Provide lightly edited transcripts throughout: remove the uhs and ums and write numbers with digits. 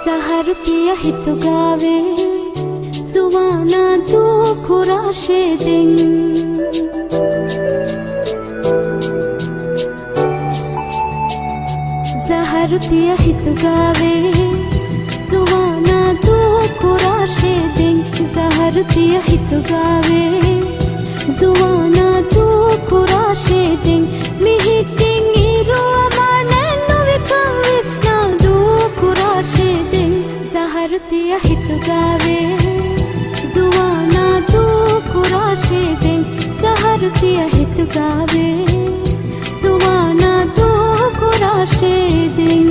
Zahar tiya hitu gawe Suwana tu kurashe ding Zahar tiya hitu gawe Suwana tu kurashe ding Zahar tiya hitu gawe Suwana tu kurashe ding Mihiting iro amane nuvikam visna du kurashe ding Zahar tiya hitu gawe Suwana tu kurashe ding Zahar tiya hitu gawe Suwana tu kurashe ding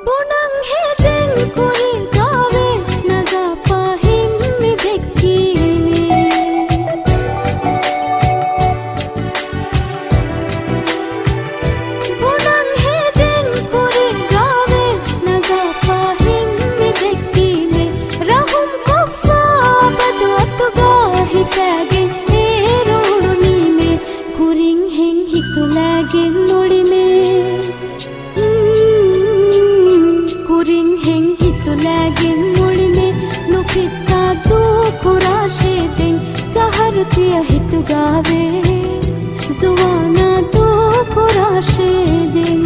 Bonang hedeng kuri gawes naga fahim mi dekkine Bonang hedeng kuri gawes naga fahim mi dekkine Rahum koffa badu atuga hifage eruluni me kuring hen hitulage muli me Kuring heng hitulage muli me nufissa tu kurashe ding Zahar tiya hitu gawe Suwana tu kurashe ding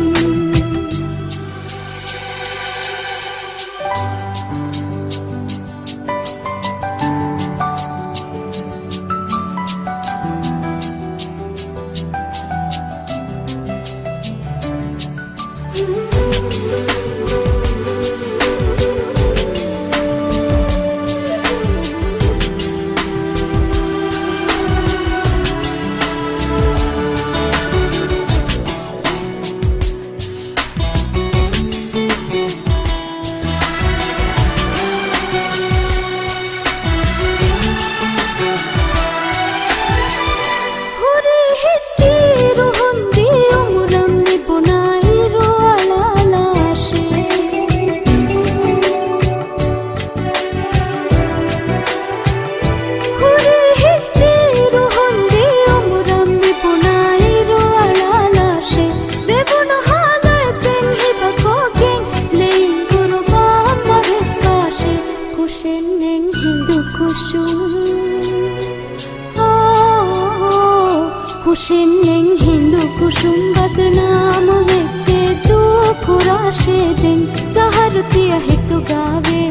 Kushin ning hindu kusum badnaam veche tu kurashe ding Zahar tiya hitu gawe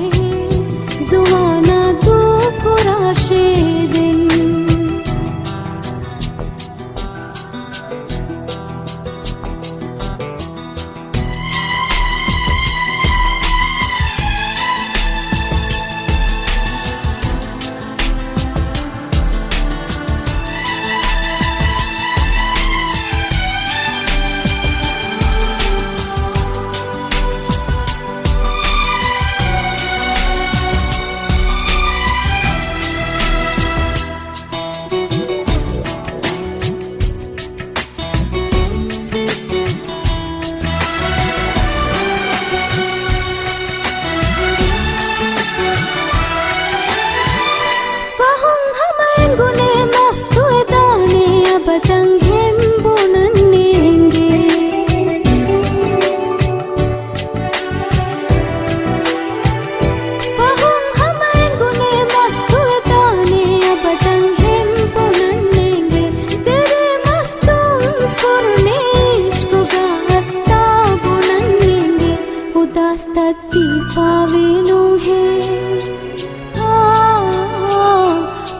Suwana tu kurashe ding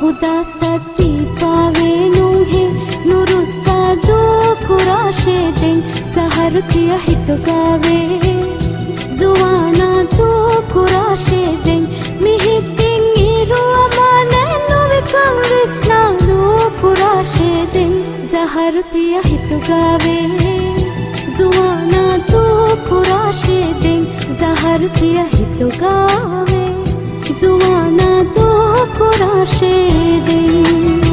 Udas tati favenu he nurussa du kurashe ding Zahar tiya hitu gawe Suwana tu kurashe ding Mihiting iru amane nuvikam visna du kurashe ding Zahar tiya hitu gawe Suwana tu kurashe ding Zahar tiya hitu gawe जुवाना तो कुराशे दिन